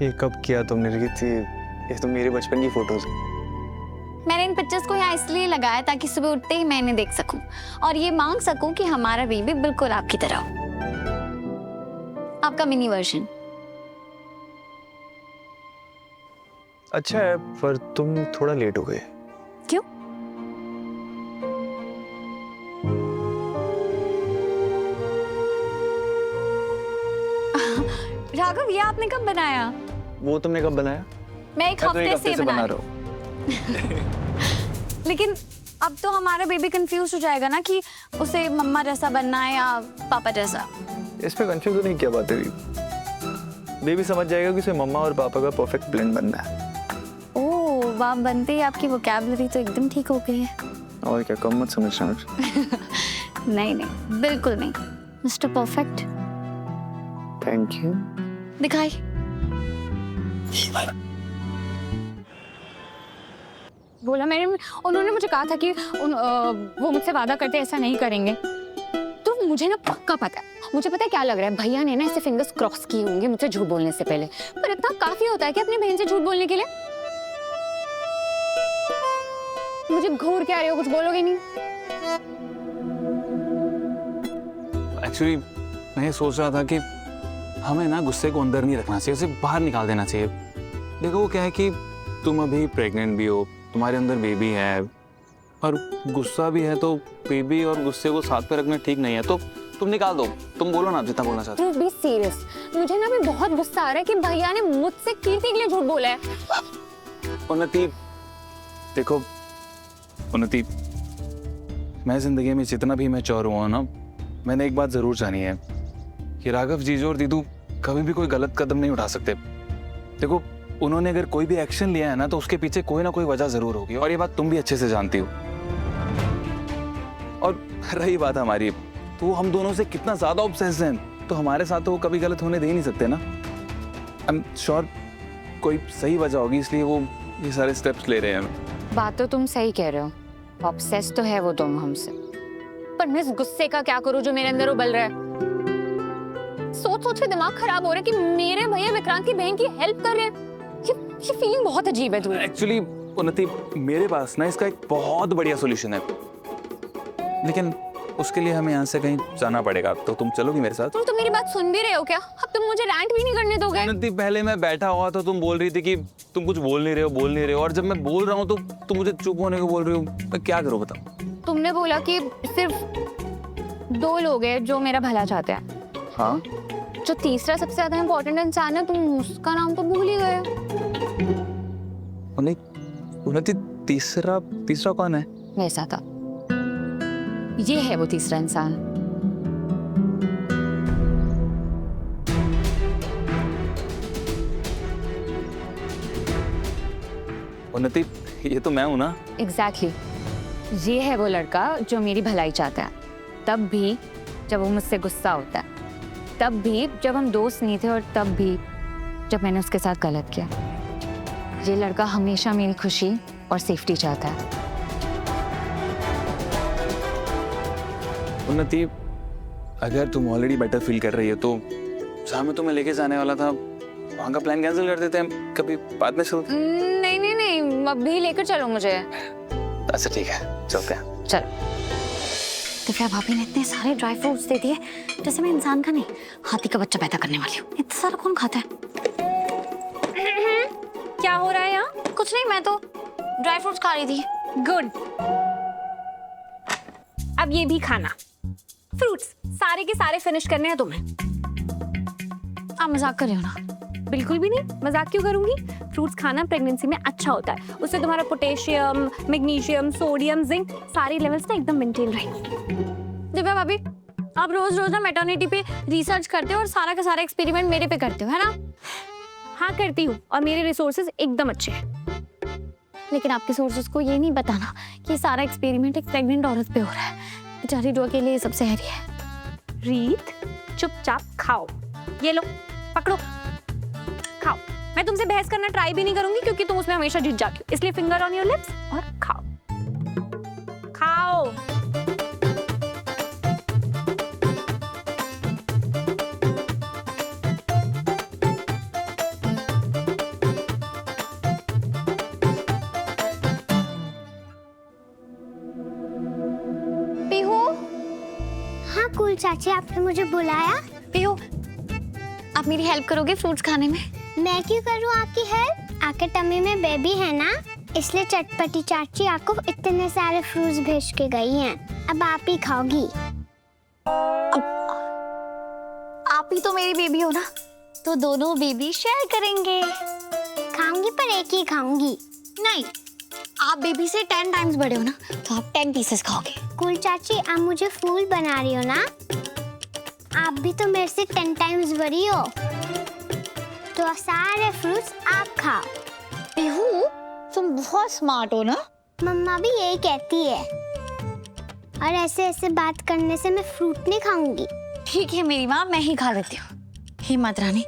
ये कब किया तुमने रिकी? ये तो मेरे बचपन की फोटोज। मैंने इन पिक्चर्स को यहाँ इसलिए लगाया ताकि सुबह उठते ही मैं इन्हें देख सकूं और ये मांग सकूं कि हमारा बेबी बिल्कुल आपकी तरह हो, आपका मिनी वर्जन। अच्छा है, पर तुम थोड़ा लेट हो गए। क्यों? राघव, ये आपने कब बनाया? वो तुमने कब बनाया? मैं एक हफ्ते से बना रहा हूँ। लेकिन अब तो हमारा बेबी कंफ्यूज हो जाएगा ना कि उसे मम्मा जैसा बनना है या पापा जैसा। इसमें कंफ्यूज होने की क्या बात है? बेबी समझ जाएगा कि उसे मम्मा और पापा का परफेक्ट ब्लेंड बनना है। ओह, वाह, बनते ही आपकी वोकैबुलरी तो एकदम ठीक हो गई है। और क्या, कम मत समझना मुझे। नहीं नहीं, बिल्कुल नहीं, मिस्टर परफेक्ट। Thank you. दिखाई। बोला उन्होंने मुझे कहा था कि वो मुझसे वादा करते ऐसा नहीं करेंगे। तो मुझे ना पक्का पता है, मुझे पता है क्या लग रहा है, भैया ने ना ऐसे फिंगर्स क्रॉस किए होंगे मुझसे झूठ बोलने से पहले। पर इतना काफी होता है कि अपनी बहन से झूठ बोलने के लिए। मुझे घूर के आ रहे हो, कुछ बोलोगे नहीं? एक्चुअली मैं ये सोच रहा था कि हमें ना गुस्से को अंदर नहीं रखना चाहिए, उसे बाहर निकाल देना चाहिए। देखो वो क्या है कि तुम अभी प्रेग्नेंट भी हो, तुम्हारे अंदर बेबी है और गुस्सा भी है, तो बेबी और गुस्से को साथ पे रखना ठीक नहीं है। तो तुम निकाल दो, तुम बोलो ना जितना बोलना चाहते हो। बी सीरियस, मुझे ना भी बहुत गुस्सा आ रहा है कि भैया ने मुझसे कीर्ति के लिए झूठ बोला है। उन्नति, देखो उन्नति, मैं जिंदगी में जितना भी मैच्योर हुआ ना, मैंने एक बात जरूर जानी है कि राघव जीजू और दीदू कभी भी कोई गलत कदम नहीं उठा सकते। देखो उन्होंने अगर कोई भी एक्शन लिया है ना, तो उसके पीछे कोई ना कोई वजह जरूर होगी, और ये बात तुम भी अच्छे से जानती हो। और रही बात हमारी, तो हम दोनों से कितना ज्यादा ऑब्सेस्ड हैं, तो हमारे साथ तो वो कभी गलत होने दे ही नहीं सकते ना। आई एम श्योर कोई सही वजह होगी, इसलिए वो ये सारे स्टेप्स ले रहे हैं। बात तो तुम सही कह रहे हो, ऑब्सेस तो है वो तुम हमसे, पर मैं इस गुस्से का क्या करूं जो मेरे अंदर उबल रहा है। सोच सोच के दिमाग खराब हो रहा है कि मेरे भैया विक्रांत की बहन की हेल्प कर रहे हैं। ये फीलिंग बहुत अजीब है तुम्हें। एक्चुअली उन्नति, मेरे पास ना इसका एक बहुत बढ़िया सॉल्यूशन है, लेकिन उसके लिए हमें यहाँ से कहीं जाना पड़ेगा। तो तुम चलोगी मेरे साथ? तुम तो मेरी बात सुन भी रहे हो क्या? अब तुम मुझे रैंट भी नहीं करने दोगे? उन्नति, पहले मैं बैठा हुआ तो तुम बोल रही थी कि तुम कुछ बोल नहीं रहे हो, और जब मैं बोल रहा हूँ तो तुम मुझे चुप होने को बोल रही हो। मैं क्या करूँ बताओ? तुमने बोला कि सिर्फ 2 लोग हैं जो मेरा भला चाहते हैं। हाँ, जो तीसरा सबसे ज्यादा इम्पोर्टेंट इंसान है, तुम उसका नाम तो भूल ही गए। उन्नति, तीसरा कौन है? वैसा था, ये है वो तीसरा इंसान। उन्नति, ये तो मैं हूं ना? एग्जैक्टली, ये है वो लड़का जो मेरी भलाई चाहता है, तब भी जब वो मुझसे गुस्सा होता है, तब भी जब हम दोस्त नहीं थे, और तब भी जब मैंने उसके साथ गलत किया। ये लड़का हमेशा मेरी खुशी और सेफ्टी चाहता है। उन्नति, अगर तुम ऑलरेडी बेटर फील कर रही हो तो जहाँ मैं तुम्हें लेके जाने वाला था वहाँ का प्लान कैंसिल कर देते हैं, कभी बाद में चलते। नहीं नहीं नहीं, अभी लेकर चलो मुझे। अच्छा ठीक है, चलते हैं। चलो। दिव्या भाभी ने इतने सारे ड्राई फ्रूट्स दे दिए, जैसे मैं इंसान का नहीं हाथी का बच्चा पैदा करने वाली हूँ। इतना सारा कौन खाता है? क्या हो रहा है यहाँ? कुछ नहीं, मैं तो ड्राई फ्रूट्स खा रही थी। गुड। अब ये भी खाना। फ्रूट्स सारे के सारे फिनिश करने हैं तुम्हें। आप मजाक कर रहे हो ना? बिल्कुल भी नहीं, मजाक क्यों करूंगी? फ्रूट्स खाना प्रेगनेंसी में अच्छा होता है, उससे तुम्हारा पोटेशियम, मैग्नीशियम, सोडियम, जिंक सारी लेवल्स ना एकदम मेंटेन रहेंगे। दिव्या भाभी, आप रोज रोज ना मैटरनिटी पे रिसर्च करते हो और सारा का सारा एक्सपेरिमेंट मेरे पे करते हो, है ना? हाँ करती हूँ, और मेरे रिसोर्सेज एकदम अच्छे हैं। लेकिन आपके सोर्सेस को ये नहीं बताना कि सारा एक्सपेरिमेंट एक प्रेग्नेंट औरत पे हो रहा है। बेचारी जो के लिए सबसे हैरी है। रीत, चुपचाप खाओ। ये लो, पकड़ो, खाओ। मैं तुमसे बहस करना ट्राई भी नहीं करूंगी क्योंकि तुम उसमें हमेशा जीत जाती हो, इसलिए फिंगर ऑन योर लिप्स और खाओ। खाओ। चाची आपने मुझे बुलाया? पियो, आप मेरी हेल्प करोगे फ्रूट्स खाने में? मैं क्यों करूँ आपकी हेल्प? आपके टम्मी में बेबी है ना, इसलिए चटपटी चाची आपको इतने सारे फ्रूट्स भेज के गई हैं। अब आप ही खाओगी। आप ही तो मेरी बेबी हो ना, तो दोनों बेबी शेयर करेंगे। खाऊंगी पर एक ही खाऊंगी। नहीं, आप बेबी से 10 टाइम्स बड़े हो ना, तो आप 10 पीसेस खाओगे। कूल चाची, आप मुझे फूल बना रही हो ना? आप भी तो मेरे से 10 टाइम्स बड़ी हो, तो सारे फ्रूट्स आप खाओ। पीहू, तुम बहुत स्मार्ट हो ना। मम्मा भी यही कहती है, और ऐसे ऐसे बात करने से मैं फ्रूट नहीं खाऊंगी। ठीक है मेरी माँ, मैं ही खा लेती हूँ। हे माता रानी,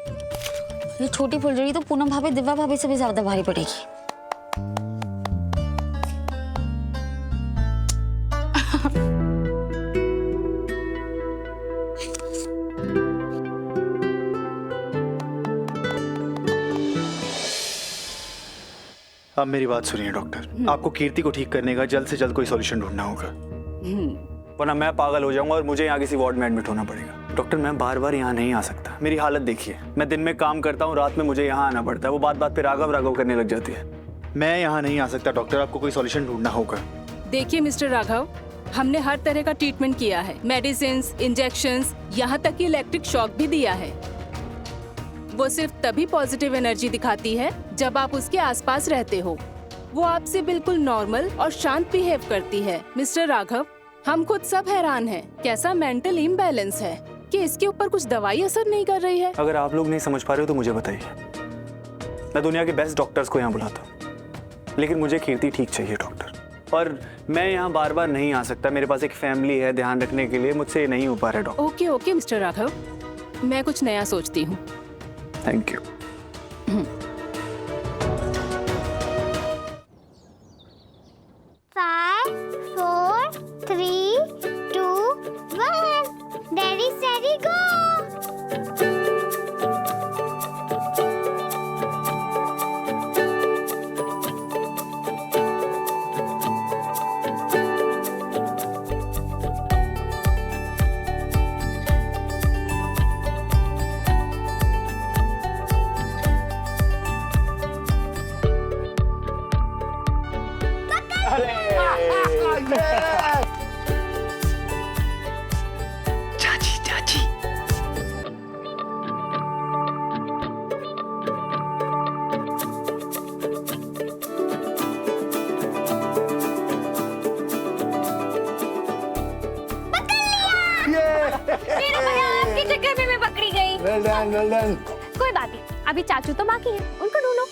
ये छोटी फुलझड़ी तो पूनम भाभी, दिव्या भाभी से भी ज्यादा भारी पड़ेगी। अब मेरी बात सुनिए डॉक्टर, आपको कीर्ति को ठीक करने का जल्द से जल्द कोई सॉल्यूशन ढूंढना होगा, वरना मैं पागल हो जाऊंगा और मुझे यहाँ किसी वार्ड में एडमिट होना पड़ेगा। डॉक्टर, मैं बार बार यहाँ नहीं आ सकता। मेरी हालत देखिए, मैं दिन में काम करता हूँ, रात में मुझे यहाँ आना पड़ता है। वो बात बात पे राघव राघव करने लग जाती है। मैं यहाँ नहीं आ सकता डॉक्टर, आपको कोई सॉल्यूशन ढूंढना होगा। देखिए मिस्टर राघव, हमने हर तरह का ट्रीटमेंट किया है, मेडिसिन, इंजेक्शंस, यहाँ तक कि इलेक्ट्रिक शॉक भी दिया है। वो सिर्फ तभी पॉजिटिव एनर्जी दिखाती है जब आप उसके आसपास रहते हो। वो आपसे बिल्कुल नॉर्मल और शांत बिहेव करती है। मिस्टर राघव, हम खुद सब हैरान हैं, कैसा मेंटल इम्बैलेंस है कि इसके ऊपर कुछ दवाई असर नहीं कर रही है। अगर आप लोग नहीं समझ पा रहे हो तो मुझे बताइए, मैं दुनिया के बेस्ट डॉक्टर्स को यहाँ बुलाता हूँ, लेकिन मुझे कीर्ति ठीक चाहिए डॉक्टर। और मैं यहाँ बार बार नहीं आ सकता, मेरे पास एक फैमिली है ध्यान रखने के लिए, मुझसे ये नहीं हो पा रहा है doctor. Okay okay mister Raghav, मैं कुछ नया सोचती हूँ। Thank you. Five, 4, 3, 2, 1. Daddy, steady, go. मेरा भैया आपके चक्कर में मैं पकड़ी गई। Well done well done. कोई बात नहीं, अभी चाचू तो बाकी है, उनको ढूंढो।